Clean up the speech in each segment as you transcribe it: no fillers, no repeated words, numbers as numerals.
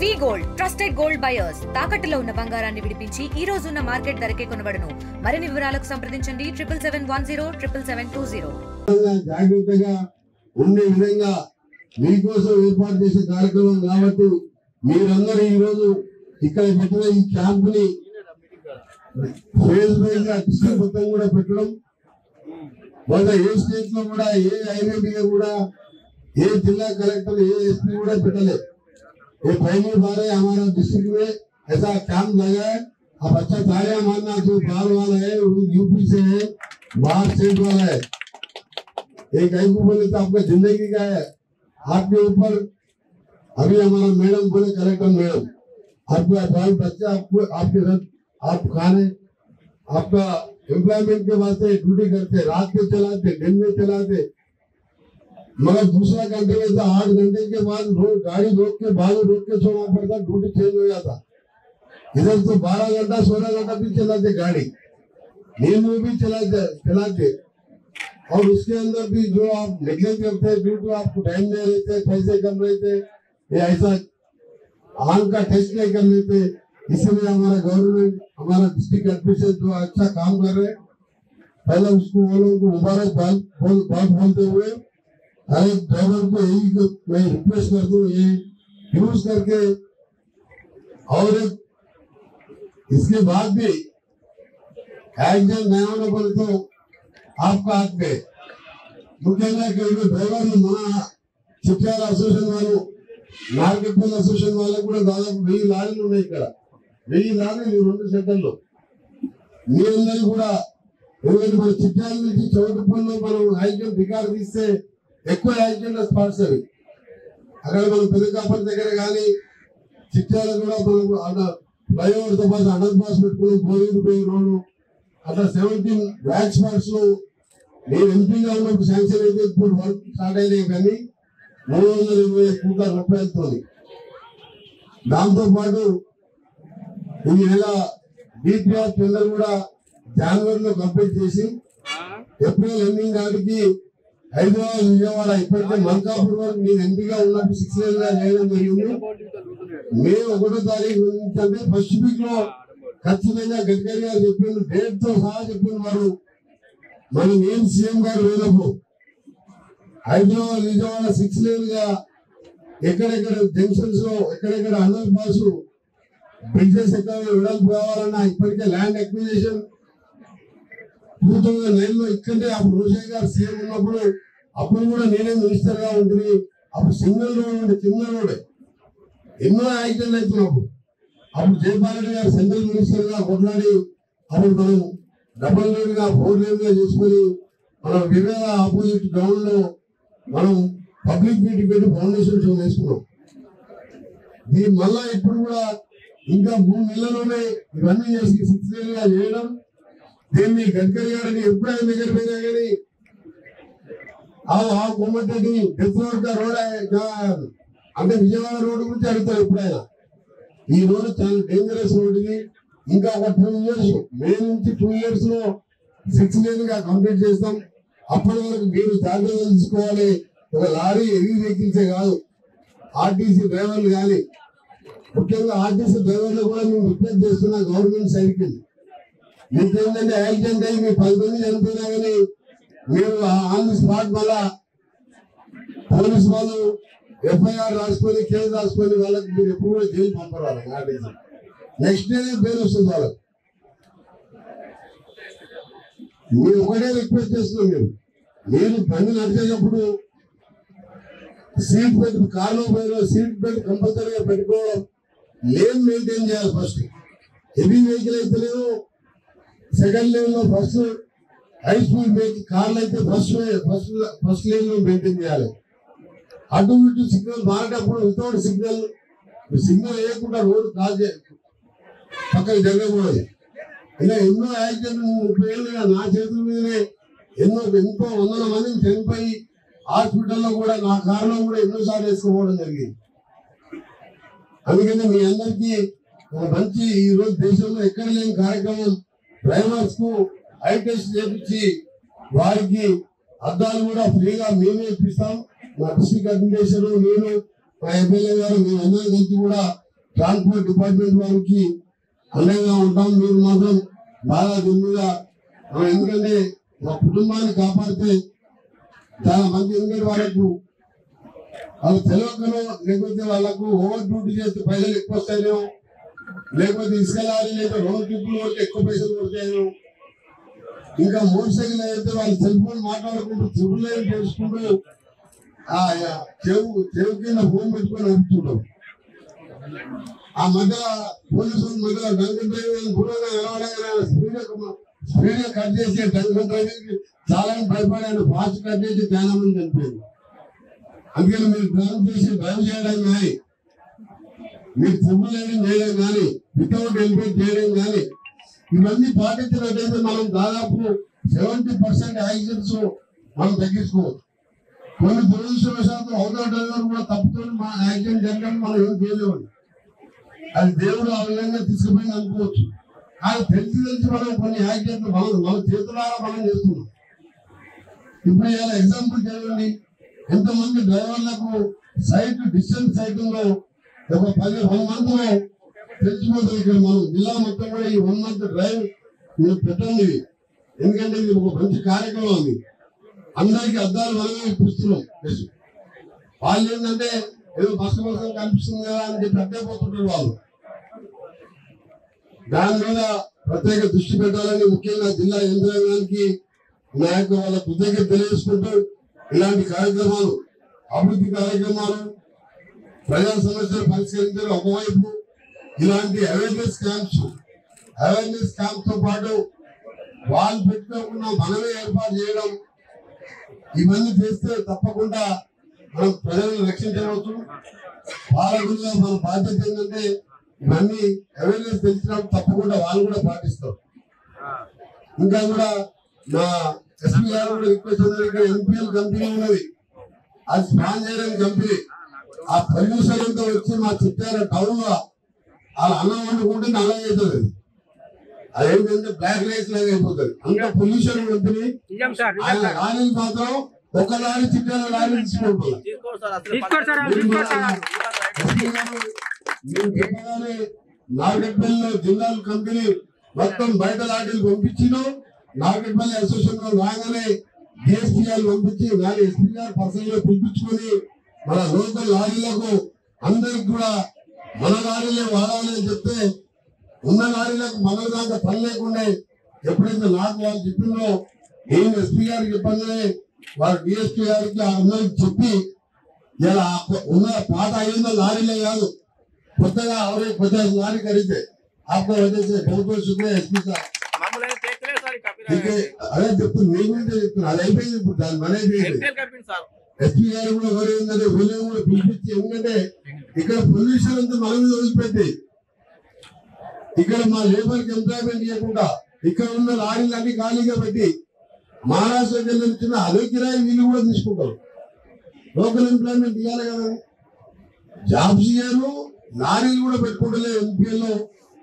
వి gold trusted gold buyers తాకట్టులో ఉన్న బంగారాన్ని విడిపించి ఈ రోజు ఉన్న మార్కెట్ ధరకే కొనబడును. మరిన్ని వివరాలకు సంప్రదించండి 77107720. జాగ్రత్తగా ఉండే విధంగా మీకోసం ఏర్పాటు చేసే కార్యక్రమం కాబట్టి మీరందరూ ఈ రోజు ఇక్కడ పెట్టిన ఈ క్యాంప్ ని ఫేజ్ వైజ్ గా డిస్ట్రిక్ట్ మొత్తం కూడా పెట్టడం, వాళ్ళ ఏ స్టేట్ లో కూడా ఏ ఐడెంటిటీగా కూడా ఏ जिला कलेक्टर ए एसपी కూడా పెట్టలేదు. ये पहली बार है हमारा डिस्ट्रिक्ट में ऐसा कैंप लगा है। अब अच्छा तालियां मारना, जो बाहर वाला है वो यूपी से है, बाहर स्टेट वाला है। एक ऐसे बोले तो आपका जिंदगी का है आपके ऊपर। अभी हमारा मैडम बोले कलेक्टर मैडम, आपका बाल बच्चा आपको आपके साथ आप खाने आपका एम्प्लॉयमेंट के वास्ते ड्यूटी करते, रात में चलाते, दिन में चलाते, मगर दूसरा घंटे में तो 8 घंटे के बाद गाड़ी रोक के बाजू रोक के छोड़ना पड़ता, ड्यूटी चेंज हो जाता। इधर तो 12 घंटा 16 घंटा भी चलाते गाड़ी, नींद में भी चलाते और उसके अंदर भी जो आप नेगलेक्ट करते हैं, ड्यू टू आपको टाइम नहीं रहते, पैसे कम रहते, या ऐसा आंख का टेस्ट नहीं कर लेते। इसलिए हमारा गवर्नमेंट, हमारा डिस्ट्रिक्ट एडमिनिस्ट्रेशन जो अच्छा काम कर रहे हैं, पहले उसको वो लोगों को मुबारकबाद बोलते हुए हर एक ड्राइवर को यही मैं रिक्वेस्ट कर दूं, ये यूज करके और इसके बाद भी एक्सीडेंट नहीं होने पर तो आपका हक है। मुख्యంగా డ్రైవర్ మన చిట్యాల అసోసియేషన్ వాళ్ళు, నార్కెట్పల్లి అసోసియేషన్ వాళ్ళకు కూడా దాదాపు 1000 లారీలు ఉన్నాయి. ఇక్కడ 1000 లారీలు 2 సెంటర్లు. మీరందరూ కూడా ఎందుకంటే మన చిట్యాల నుంచి చౌటుపల్లిలో మనం యాక్సిడెంట్ రికార్డు తీస్తే ఎక్కువ యాక్సిడెంట్ స్పాట్స్ అవి. అక్కడ మనం పెదకాపల్లి దగ్గర కానీ చిట్యాల కూడా మనం ఫ్లైఓవర్తో పాటు అండర్ పాస్ పెట్టుకుని పోయి రోడ్డు అట్లా 17 బ్లాక్ స్పాట్స్ లో నేను ఎంపీగా ఉన్నప్పుడు శాంక్షన్ అయితే ఇప్పుడు వర్క్ స్టార్ట్ అయినాయి. కానీ 320 కోట్ల రూపాయలతో దాంతో పాటు ఈ నెల డిపిఆర్ టెండర్ కూడా జనవరిలో కంప్లీట్ చేసి ఏప్రిల్ ఎండింగ్ నాటికి హైదరాబాద్ విజయవాడ ఇప్పటికే మల్కాపూర్ వరకు నేను ఎంపీగా ఉన్నప్పుడు 6 లేన్ గా చేయడం జరిగింది. మే 1వ తారీఖు నుంచి ఫస్ట్ వీక్ లో ఖచ్చితంగా గడ్కరీ గారు చెప్పిన డేట్ తో సహా చెప్పిన వారు మరి నేను సీఎం గారు లేనప్పుడు హైదరాబాద్ విజయవాడ 6 లేన్ గా ఎక్కడెక్కడ జంక్షన్స్ లో ఎక్కడెక్కడ అండర్ పాస్ బ్రిడ్జెస్ ఎక్కడ వెడల్పు కావాలన్నా ఇప్పటికే ల్యాండ్ అక్విజిషన్ 2009 లో ఇక్కడే అప్పుడు రోషయ్య గారు సీఎం ఉన్నప్పుడు అప్పుడు కూడా నేనే మినిస్టర్ గా ఉంటుంది. అప్పుడు సింగిల్ రోడ్ ఉండే, చిన్న రోడ్, ఎన్నో యాక్సిడెంట్ అవుతున్నప్పుడు అప్పుడు జయపాల్ రెడ్డి గారు సెంట్రల్ మినిస్టర్ గా కొట్లాడి అప్పుడు మనం డబుల్ లేన్ గా 4 లేన్ గా చేసుకుని మనం వివేక ఆపోజిట్ గ్రౌండ్ లో మనం పబ్లిక్ మీటింగ్ పెట్టి ఫౌండేషన్ షో చేసుకున్నాం. దీని మళ్ళా ఇప్పుడు కూడా ఇంకా 3 నెలల్లోనే ఇవన్నీ చేసి 6 లేన్ గా చేయడం. దీన్ని గడ్కరీ గారిని ఎప్పుడైనా దగ్గర పోయినా కానీ కొమ్మటి డెత్ రోడ్ రోడ్ అంటే విజయవాడ రోడ్డు గురించి అడుగుతారు ఎప్పుడైనా. ఈ రోడ్డు చాలా డేంజరస్ రోడ్డుకి ఇంకా ఒక 2 ఇయర్స్, మే నుంచి 2 ఇయర్స్ లో 6 లేన్ గా కంప్లీట్ చేస్తాం. అప్పటి వరకు మీరు జాగ్రత్తలు తీసుకోవాలి. ఒక లారీ హెవీ వెహికల్సే కాదు, ఆర్టీసీ డ్రైవర్లు కానీ, ముఖ్యంగా ఆర్టీసీ డ్రైవర్లు కూడా మేము రిక్వెస్ట్ చేస్తున్నా గవర్నమెంట్ సైడ్కి మీకేంటంటే యాక్సిడెంట్ అయ్యి మీ 10 మంది చనిపోయినా కానీ మీరు ఆన్ ది స్పాట్ మళ్ళా పోలీసు వాళ్ళు ఎఫ్ఐఆర్ రాసుకొని కేసు రాసుకొని వాళ్ళకి మీరు ఎప్పుడు కూడా జైలు పంపరాలి. నెక్స్ట్ డేనే పేరు వస్తుంది వాళ్ళకి. మీరు ఒకటే రిక్వెస్ట్ చేస్తున్నాం, మీరు బండి నడిచేటప్పుడు సీట్ బెల్ట్, కార్లో పోయిన సీట్ బెల్ట్ కంపల్సరీగా పెట్టుకోవడం, లేన్ మెయింటైన్ చేయాలి. ఫస్ట్ హెవీ వెహికల్ అయితేనేమో సెకండ్ లేన్ లో, ఫస్ట్ హై స్పీడ్ వెహికల్ కార్లు అయితే ఫస్ట్ లేన్ లో మెయింటైన్ చేయాలి. అటు ఇటు సిగ్నల్ మారేటప్పుడు వితౌట్ సిగ్నల్ వేయకుండా రోడ్డు క్రాస్ పక్కన జరగకూడదు. ఇలా ఎన్నో యాక్సిడెంట్ 30 ఏళ్ళుగా నా చేతుల మీదనే ఎంతో 100 మందిని చనిపోయి హాస్పిటల్లో కూడా నా కారులో కూడా ఎన్నోసార్లు వేసుకోవడం జరిగింది. అందుకని మీ అందరికీ ఒక మంచి ఈ రోజు దేశంలో ఎక్కడ లేని కార్యక్రమం, డ్రైవర్స్ కు ఐ టెస్ట్ చేపించి వారికి అద్దాలు కూడా ఫ్రీగా మేమే ఇప్పిస్తాం. మా డిస్ట్రిక్ట్ అడ్మినిస్ట్రేషన్, నేను, మా ఎమ్మెల్యే గారు, మేమందరం కలిసి కూడా ట్రాన్స్పోర్ట్ డిపార్ట్మెంట్ వారికి అండగా ఉంటాం. మీరు మాత్రం బాగా దిగుగా, ఎందుకంటే మా కుటుంబాన్ని కాపాడితే చాలా మంది, ఎందుకంటే వాళ్ళకు తెలియకనో లేకపోతే వాళ్ళకు ఓవర్ డ్యూటీ చేస్తే పైసలు ఎక్కువ వస్తాయో, లేకపోతే ఇసుక లారీ లేదా రోడ్ ట్రిప్పులు కొడితే ఎక్కువ పైసలు పడతాయో, ఇంకా మోటార్ సైకిల్ అయితే వాళ్ళు సెల్ ఫోన్ మాట్లాడుకుంటూ ట్రిపుల్ లైన్ చేసుకుంటూ ఆ చెవు కింద ఫోన్ పెట్టుకొని నడుపుతుంటాం. ఆ మధ్య పోలీసుల మధ్య డ్రంక్ డ్రైవింగ్ దూరంగా నిలబడగానే స్పీడ్ గా కట్ చేసి డ్రంక్ డ్రైవింగ్ చాలా భయపడాను. ఫాస్ట్ కట్ చేసి చాలా మంది చనిపోయింది. అందుకని మీరు డ్రైవ్ చేసి డ్రైవ్ చేయడం కానీ, మీరు ట్రిపుల్ లైన్ చేయడం కానీ, వితౌట్ హెల్మెట్ చేయడం కానీ, ఇవన్నీ పాటించినట్టయితే మనం దాదాపు 70% యాక్సిడెంట్స్ మనం తగ్గించుకోవచ్చు. కొన్ని దురదృష్టవశాత్తు అవతల డ్రైవర్ కూడా తప్పుతో మా యాక్సిడెంట్ జరగడం మనం ఏం చేయలేమండి. అది దేవుడు ఆ విధంగా తీసుకుపోయింది అనుకోవచ్చు. కానీ తెలిసి మనం కొన్ని యాక్సిడెంట్లు మన చేతులారా మనం చేస్తున్నాం. ఇప్పుడు ఇలా ఎగ్జాంపుల్ చేయండి, ఎంతమంది డ్రైవర్లకు సైట్ డిస్టెన్స్ సైకిల్ లో ఒక 1 month లో తెలిసిపోతుంది. ఇక్కడ మనం జిల్లా మొత్తం కూడా ఈ 1 month డ్రైవ్ పెట్టండి. ఎందుకంటే ఇది ఒక మంచి కార్యక్రమం. అది అందరికీ అద్దాలు మనమే ఇప్పిస్తున్నాం. వాళ్ళు ఏంటంటే ఏదో బస్సు కోసం కనిపిస్తుంది కదా అని చెప్పి అడ్డైపోతుంటారు వాళ్ళు. దాని మీద ప్రత్యేక దృష్టి పెట్టాలని ముఖ్యంగా జిల్లా యంత్రాంగానికి నా యొక్క వాళ్ళ కృతజ్ఞత తెలియజేసుకుంటూ, ఇలాంటి కార్యక్రమాలు, అభివృద్ధి కార్యక్రమాలు, ప్రజా సమస్యలు పరిష్కరించడం ఒకవైపు, ఇలాంటి అవేర్నెస్ క్యాంప్స్ తో పాటు వాళ్ళు పెట్టుకోకుండా మనమే ఏర్పాటు చేయడం, ఇవన్నీ చేస్తే తప్పకుండా మనం ప్రజలను రక్షించవచ్చు. పాలకులుగా మన బాధ్యత ఏంటంటే ఇవన్నీ అవేర్నెస్ తెలిసినప్పుడు తప్పకుండా వాళ్ళు కూడా పాటిస్తారు. ఇంకా కూడా మా ఎస్పీ గారు కూడా రిక్వెస్ట్ ఉన్నారు, ఇక్కడ ఎన్పిఎల్ కంపెనీ ఉన్నది, అది స్పాన్ చేయడం కంపెనీ. ఆ పొల్యూషన్ అంతా వచ్చి మా చిట్టార టౌన్ లో అలా అన్నం వండుకుంటే నల్లగైతుంది. అదేంటంటే బ్లాక్ రైస్ లాగా అయిపోతుంది. అంత పొల్యూషన్ కంపెనీ. లారీలు మాత్రం ఒక లారీ చిట్టార లారీ తీసుకుంటున్నారు. చెప్పగానే నాగట్పల్లిలో జిల్లా కంపెనీ మొత్తం బయట లారీలు పంపించినాం. నాగట్పల్లి అసోసియేషన్ రాగానే డిఎస్పీఆర్ పంపించి దాని ఎస్పీ గారు పర్సనల్ గా పిలిపించుకొని మన లోకల్ లారీలకు అందరికి కూడా మన లారీలే వాడాలి అని చెప్తే, ఉన్న లారీలకు మన దాకా పని లేకుండా ఎప్పుడైతే నాకు వాళ్ళు చెప్పిందో, నేను ఎస్పీ గారికి చెప్పగానే వారు డిఎస్పీ గారికి అందరికి చెప్పి ఇలా ఉన్న పాత 500 లారీలే కాదు, కొత్తగా 50 లారీ ఖరీదే आपको वजह से बहुत बहुत शुक्रिया एसपी साहब. అదే చెప్తుంది, నేనంటే చెప్తున్నా, అది అయిపోయింది. ఇప్పుడు దాని మన ఎస్పీ గారు కూడా ఎవరు ఏంటంటే వీళ్ళని కూడా పిలిపించి, ఎందుకంటే ఇక్కడ పొల్యూషన్ అంతా మన మీద వదిలిపెట్టి ఇక్కడ మా లేబర్ కి ఎంప్లాయ్మెంట్ ఇవ్వకుండా ఇక్కడ ఉన్న లారీలు అన్ని ఖాళీగా పెట్టి మహారాష్ట్రకి వెళ్ళిన అదే కిరాయి వీళ్ళు కూడా తీసుకుంటారు. లోకల్ ఎంప్లాయ్మెంట్ ఇవ్వాలి కదా, జాబ్స్ ఇయ్యారు, లారీలు కూడా పెట్టుకుంటలే. ఎంపీఎల్లో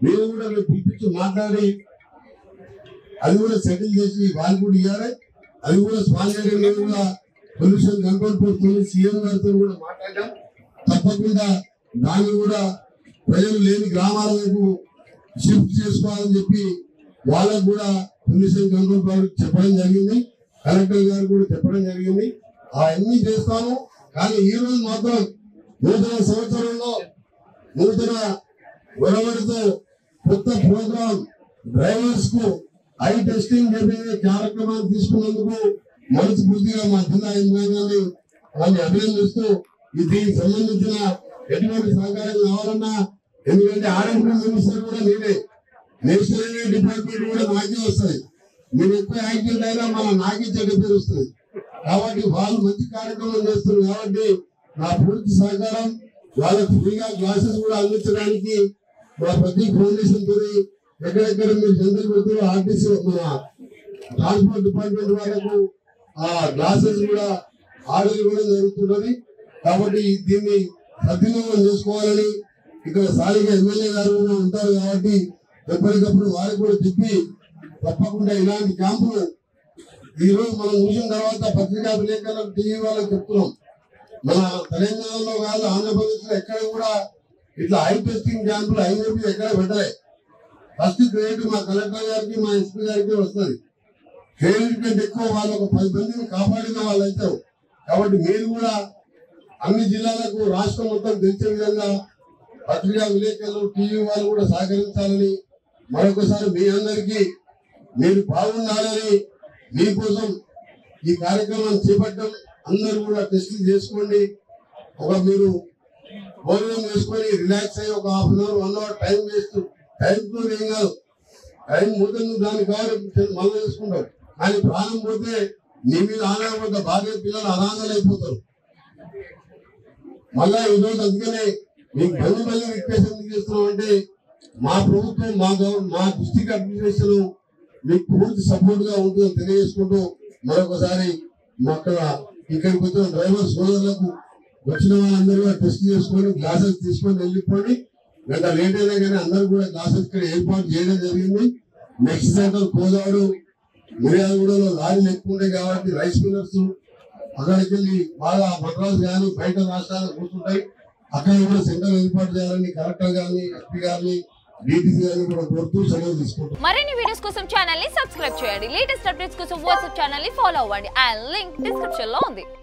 మీరు కూడా పిలిపించి మాట్లాడి అది కూడా సెటిల్ చేసి వాళ్ళు కూడా ఇవ్వాలి. అది కూడా స్పాన్సర్ కూడా పొల్యూషన్ కంట్రోల్ పోతుంది. సీఎం గారితో కూడా మాట్లాడాం. తప్పకుండా దాన్ని కూడా ప్రజలు లేని గ్రామాల వైపు షిఫ్ట్ చేసుకోవాలని చెప్పి వాళ్ళకు కూడా పొల్యూషన్ కంట్రోల్ ప్రాజెక్ట్ చెప్పడం జరిగింది. కలెక్టర్ గారు కూడా చెప్పడం జరిగింది. అవన్నీ చేస్తాము. కానీ ఈ రోజు మాత్రం నూతన సంవత్సరంలో నూతన ఒరవడితో కొత్త ప్రోగ్రాం డ్రైవర్స్ కు ఐ టెస్టింగ్ చేసే కార్యక్రమాన్ని తీసుకున్నందుకు మనస్ఫూర్తిగా మా జిల్లా యంత్రాంగాన్ని వాళ్ళని అభినందిస్తూ, దీనికి సంబంధించిన ఎటువంటి సహకారం కావాలన్నా, ఎందుకంటే ఆర్ఎంపీ మినిస్టర్ కూడా నేనే, నేషనల్ హైవే డిపార్ట్మెంట్ కూడా నాకే వస్తుంది. మీరు ఎక్కువ యాక్సిడెంట్ అయినా మన నాకే చెడ్డ పేరు వస్తుంది. కాబట్టి వాళ్ళు మంచి కార్యక్రమం చేస్తున్నారు. కాబట్టి నా పూర్తి సహకారం, వాళ్ళకి ఫ్రీగా క్లాసెస్ కూడా అందించడానికి మా ప్రతి ఫౌండేషన్ తో ఎక్కడెక్కడ మీరు జనరల్ పెడుతూ ఆర్టీసీ మన ట్రాన్స్పోర్ట్ డిపార్ట్మెంట్ వాళ్ళకు ఆ క్లాసెస్ కూడా ఆర్డర్ ఇవ్వడం జరుగుతున్నది. కాబట్టి దీన్ని సద్వినియోగం చేసుకోవాలని ఇక్కడ స్థానిక ఎమ్మెల్యే గారు కూడా ఉంటారు. కాబట్టి ఎప్పటికప్పుడు వారికి కూడా చెప్పి తప్పకుండా ఇలాంటి క్యాంపులు ఈ రోజు మనం చూసిన తర్వాత పత్రికా విలేకరులకు టీవీ వాళ్ళకి చెప్తున్నాం. మన తెలంగాణలో కాదు, ఆంధ్రప్రదేశ్ లో ఎక్కడ కూడా ఇట్లా హై టెస్టింగ్ క్యాంపులు ఐఎంపీ ఎక్కడ పెట్టలే. ఫస్ట్ క్రెడిట్ మా కలెక్టర్ గారికి మా ఎస్పీ గారికి వస్తుంది. క్రెడిట్ కంటే ఎక్కువ వాళ్ళు ఒక 10 మందిని కాపాడిన వాళ్ళు అవుతారు. కాబట్టి మీరు కూడా అన్ని జిల్లాలకు రాష్ట్రం మొత్తం తెలిసే విధంగా పత్రికా విలేకరులు టీవీ వాళ్ళు కూడా సహకరించాలని మరొకసారి మీ అందరికీ మీరు బాగుండాలని మీకోసం ఈ కార్యక్రమాన్ని చేపట్టడం. అందరూ కూడా టెస్టులు చేసుకోండి. మీరు భోజనం చేసుకొని రిలాక్స్ అయ్యి ఒక half an hour 1 hour time waste. టైంతో ఏం కాదు, టైం పోతే నువ్వు దానికి కావాలి మళ్ళీ చేసుకుంటావు. కానీ ప్రాణం పోతే నీ మీద ఆధారపడ్డ భార్య పిల్లలు అనాథలు అయిపోతారు. మళ్ళా ఈరోజు అందుకనే మీకు మళ్ళీ రిక్వెస్ట్ ఎందుకు చేస్తున్నాం అంటే మా ప్రభుత్వం మా డిస్ట్రిక్ట్ అడ్మినిస్ట్రేషన్ మీకు పూర్తి సపోర్ట్ గా ఉంటుందని తెలియజేసుకుంటూ మరొకసారి ఇక్కడికి వచ్చిన డ్రైవర్ సోదరులకు వచ్చిన వాళ్ళందరూ కూడా టెస్ట్ చేసుకొని గ్లాసెస్ తీసుకొని వెళ్ళిపోయి గంట లేట్ అయినా కానీ అందరూ కూడా గ్లాసెస్ ఇక్కడ ఏర్పాటు చేయడం జరిగింది. నెక్స్ట్ సెంటర్ కోదాడు మిర్యాలగూడలో లారీలు ఎక్కువ ఉంటాయి కాబట్టి రైస్ మిల్లర్స్ అక్కడికి వెళ్ళి బాగా మద్రాసు కానీ బయట రాష్ట్రాలకు కూర్చుంటాయి. అక్కడ కూడా సెంటర్ ఏర్పాటు చేయాలని కలెక్టర్ గారిని ఎస్పీ గారిని డీటీసీ గారిని కూడా కోరుతూ సెలవు తీసుకుంటాం. మరిన్ని వీడియోస్ కోసం ఛానల్ ని సబ్స్క్రైబ్ చేయండి. లేటెస్ట్ అప్డేట్స్ కోసం వాట్సాప్ ఛానల్ ని ఫాలో అవ్వండి. అండ్ లింక్ డిస్క్రిప్షన్ లో ఉంది.